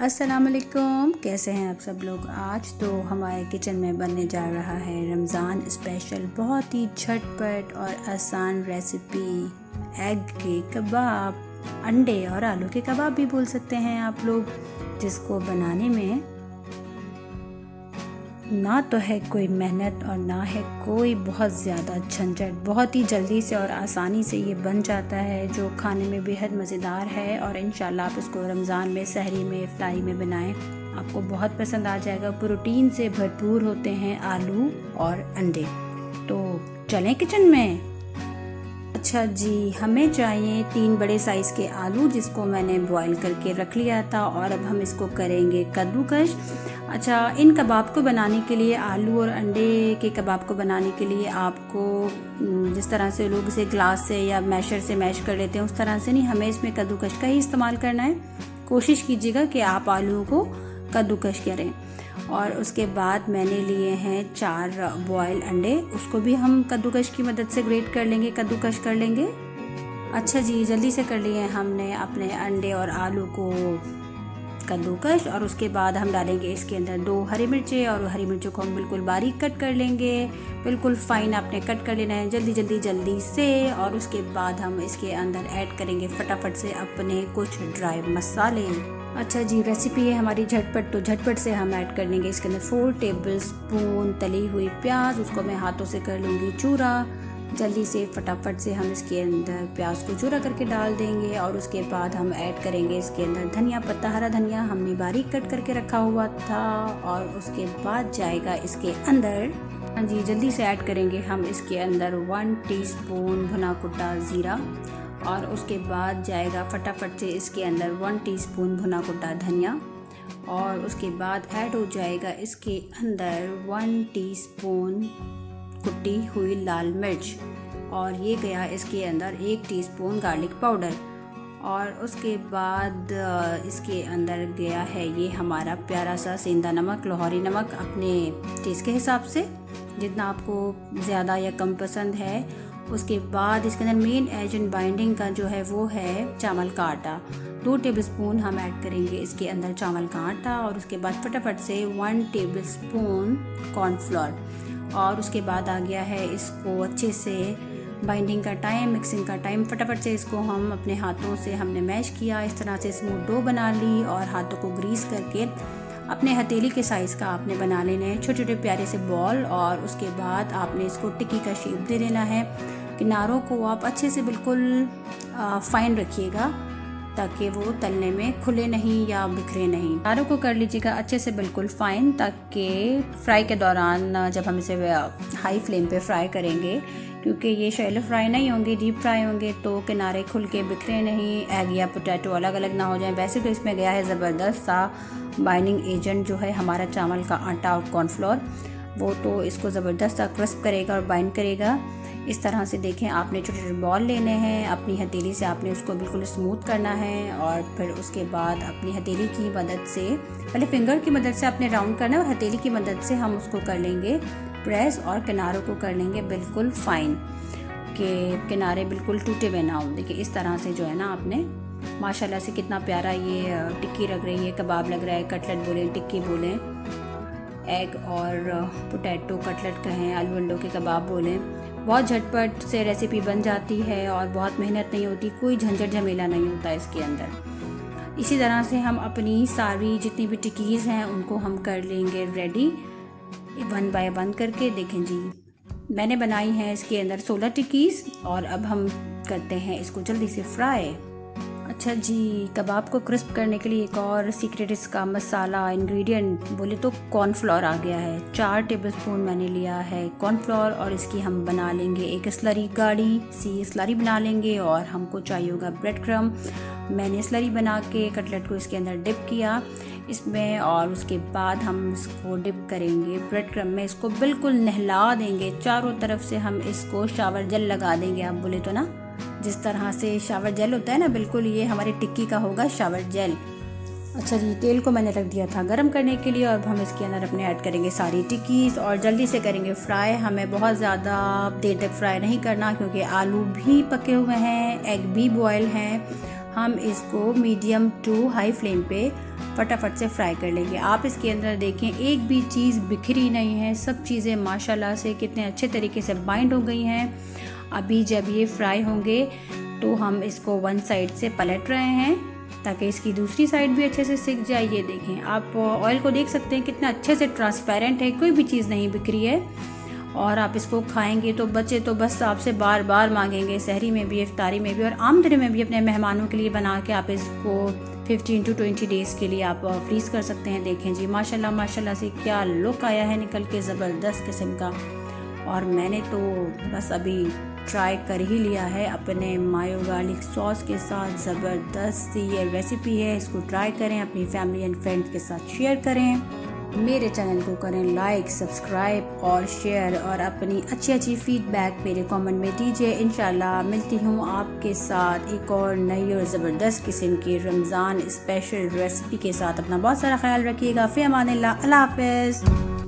अस्सलाम वालेकुम, कैसे हैं आप सब लोग। आज तो हमारे किचन में बनने जा रहा है रमज़ान स्पेशल बहुत ही झटपट और आसान रेसिपी एग के कबाब, अंडे और आलू के कबाब भी बोल सकते हैं आप लोग, जिसको बनाने में ना तो है कोई मेहनत और ना है कोई बहुत ज़्यादा झंझट। बहुत ही जल्दी से और आसानी से ये बन जाता है, जो खाने में बेहद मज़ेदार है। और इंशाल्लाह आप इसको रमज़ान में, सहरी में, इफ्तारी में बनाएं, आपको बहुत पसंद आ जाएगा। प्रोटीन से भरपूर होते हैं आलू और अंडे। तो चलें किचन में। अच्छा जी, हमें चाहिए 3 बड़े साइज़ के आलू, जिसको मैंने बॉईल करके रख लिया था। और अब हम इसको करेंगे कद्दूकश। अच्छा, इन कबाब को बनाने के लिए, आलू और अंडे के कबाब को बनाने के लिए आपको जिस तरह से लोग इसे ग्लास से या मैशर से मैश कर लेते हैं, उस तरह से नहीं, हमें इसमें कद्दूकश का ही इस्तेमाल करना है। कोशिश कीजिएगा कि आप आलूओं को कद्दूकश करें। और उसके बाद मैंने लिए हैं 4 बॉयल अंडे, उसको भी हम कद्दूकश की मदद से ग्रेट कर लेंगे, कद्दूकश कर लेंगे। अच्छा जी, जल्दी से कर लिए हमने अपने अंडे और आलू को कद्दूकश। और उसके बाद हम डालेंगे इसके अंदर 2 हरी मिर्चें, और हरी मिर्चों को हम बिल्कुल बारीक कट कर लेंगे, बिल्कुल फाइन आपने कट कर लेना है, जल्दी से। और उसके बाद हम इसके अंदर ऐड करेंगे फटाफट से अपने कुछ ड्राई मसाले। अच्छा जी, रेसिपी है हमारी झटपट, तो झटपट से हम ऐड कर लेंगे इसके अंदर 4 टेबलस्पून तली हुई प्याज, उसको मैं हाथों से कर लूँगी चूरा। जल्दी से फटाफट से हम इसके अंदर प्याज को चूरा करके डाल देंगे। और उसके बाद हम ऐड करेंगे इसके अंदर धनिया पत्ता, हरा धनिया हमने बारीक कट करके रखा हुआ था। और उसके बाद जाएगा इसके अंदर, हाँ जी, जल्दी से ऐड करेंगे हम इसके अंदर 1 टीस्पून भुना कुटा ज़ीरा। और उसके बाद जाएगा फटाफट से इसके अंदर 1 टीस्पून भुना कुटा धनिया। और उसके बाद ऐड हो जाएगा इसके अंदर 1 टीस्पून कुटी हुई लाल मिर्च। और ये गया इसके अंदर 1 टीस्पून गार्लिक पाउडर। और उसके बाद इसके अंदर गया है ये हमारा प्यारा सा सेंधा नमक, लाहौरी नमक, अपने टेस्ट के हिसाब से, जितना आपको ज़्यादा या कम पसंद है। उसके बाद इसके अंदर मेन एजेंट बाइंडिंग का जो है वो है चावल का आटा, 2 टेबलस्पून हम ऐड करेंगे इसके अंदर चावल का आटा। और उसके बाद फटाफट से 1 टेबलस्पून कॉर्नफ्लोर। और उसके बाद आ गया है इसको अच्छे से बाइंडिंग का टाइम, मिक्सिंग का टाइम। फटाफट से इसको हम अपने हाथों से हमने मैश किया, इस तरह से स्मूथ डो बना ली। और हाथों को ग्रीस करके अपने हथेली के साइज़ का आपने बना लेना है, छोटे छोटे प्यारे से बॉल। और उसके बाद आपने इसको टिक्की का शेप दे देना है। किनारों को आप अच्छे से बिल्कुल फाइन रखिएगा, ताकि वो तलने में खुले नहीं या बिखरे नहीं। किनारों को कर लीजिएगा अच्छे से बिल्कुल फाइन, ताकि फ्राई के दौरान जब हम इसे हाई फ्लेम पे फ्राई करेंगे, क्योंकि ये शैलो फ्राई नहीं होंगे, डीप फ्राई होंगे, तो किनारे खुल के बिखरे नहीं, एग या पोटैटो अलग अलग ना हो जाए। वैसे तो इसमें गया है ज़बरदस्त सा बाइंडिंग एजेंट, जो है हमारा चावल का आटा और कॉर्नफ्लोर, वो तो इसको ज़बरदस्त सा क्रिस्प करेगा और बाइंड करेगा। इस तरह से देखें, आपने छोटे छोटे बॉल लेने हैं, अपनी हथेली से आपने उसको बिल्कुल स्मूथ करना है। और फिर उसके बाद अपनी हथेली की मदद से, पहले फिंगर की मदद से आपने राउंड करना है, और हथेली की मदद से हम उसको कर लेंगे प्रेस, और किनारों को कर लेंगे बिल्कुल फाइन, कि किनारे बिल्कुल टूटे हुए ना हो। देखिए इस तरह से जो है ना, आपने माशाल्लाह से कितना प्यारा ये टिक्की लग रही है, कबाब लग रहा है, कटलेट बोलें, टिक्की बोलें, एग और पोटैटो कटलेट कहें, आलू अंडों के कबाब बोलें। बहुत झटपट से रेसिपी बन जाती है और बहुत मेहनत नहीं होती, कोई झंझट झमेला नहीं होता इसके अंदर। इसी तरह से हम अपनी सारी जितनी भी टिक्कीज़ हैं उनको हम कर लेंगे रेडी, 1 बाय 1 करके। देखें जी, मैंने बनाई हैं इसके अंदर 16 टिक्कीज़। और अब हम करते हैं इसको जल्दी से फ्राई। अच्छा जी, कबाब को क्रिस्प करने के लिए एक और सीक्रेट इसका मसाला इंग्रेडिएंट बोले तो कॉर्नफ्लोर आ गया है। 4 टेबलस्पून मैंने लिया है कॉर्नफ्लोर, और इसकी हम बना लेंगे एक स्लरी, गाढ़ी सी स्लरी बना लेंगे। और हमको चाहिए होगा ब्रेड क्रम। मैंने स्लरी बना के कटलेट को इसके अंदर डिप किया इसमें। और उसके बाद हम इसको डिप करेंगे ब्रेड क्रम में, इसको बिल्कुल नहला देंगे चारों तरफ से। हम इसको शावर जेल लगा देंगे, आप बोले तो ना, जिस तरह से शावर जेल होता है ना, बिल्कुल ये हमारी टिक्की का होगा शावर जेल। अच्छा जी, तेल को मैंने रख दिया था गरम करने के लिए। और हम इसके अंदर अपने ऐड करेंगे सारी टिक्कीज़, और जल्दी से करेंगे फ्राई। हमें बहुत ज़्यादा देर तक फ्राई नहीं करना, क्योंकि आलू भी पके हुए हैं, एग भी बॉयल हैं। हम इसको मीडियम टू हाई फ्लेम पे फटाफट से फ्राई कर लेंगे। आप इसके अंदर देखें एक भी चीज़ बिखरी नहीं है, सब चीज़ें माशाल्लाह से कितने अच्छे तरीके से बाइंड हो गई हैं। अभी जब ये फ्राई होंगे तो हम इसको वन साइड से पलट रहे हैं ताकि इसकी दूसरी साइड भी अच्छे से सिक जाए। ये देखें, आप ऑयल को देख सकते हैं कितना अच्छे से ट्रांसपेरेंट है, कोई भी चीज़ नहीं बिखरी है। और आप इसको खाएंगे तो बच्चे तो बस आपसे बार बार मांगेंगे, सहरी में भी, इफ्तारी में भी और आम दिनों में भी अपने मेहमानों के लिए बना के आप इसको 15 to 20 डेज़ के लिए आप फ्रीज कर सकते हैं। देखें जी माशाल्लाह माशाल्लाह से क्या लुक आया है निकल के, ज़बरदस्त किस्म का। और मैंने तो बस अभी ट्राई कर ही लिया है अपने मायो गार्लिक सॉस के साथ। ज़बरदस्त ये रेसिपी है, इसको ट्राई करें, अपनी फैमिली एंड फ्रेंड्स के साथ शेयर करें। मेरे चैनल को करें लाइक, सब्सक्राइब और शेयर और अपनी अच्छी फीडबैक मेरे कमेंट में दीजिए। इंशाल्लाह मिलती हूँ आपके साथ एक और नई और ज़बरदस्त किस्म की रमज़ान स्पेशल रेसिपी के साथ। अपना बहुत सारा ख्याल रखिएगा। फ़ी अमानिल्लाह, अल्लाह हाफ़िज़।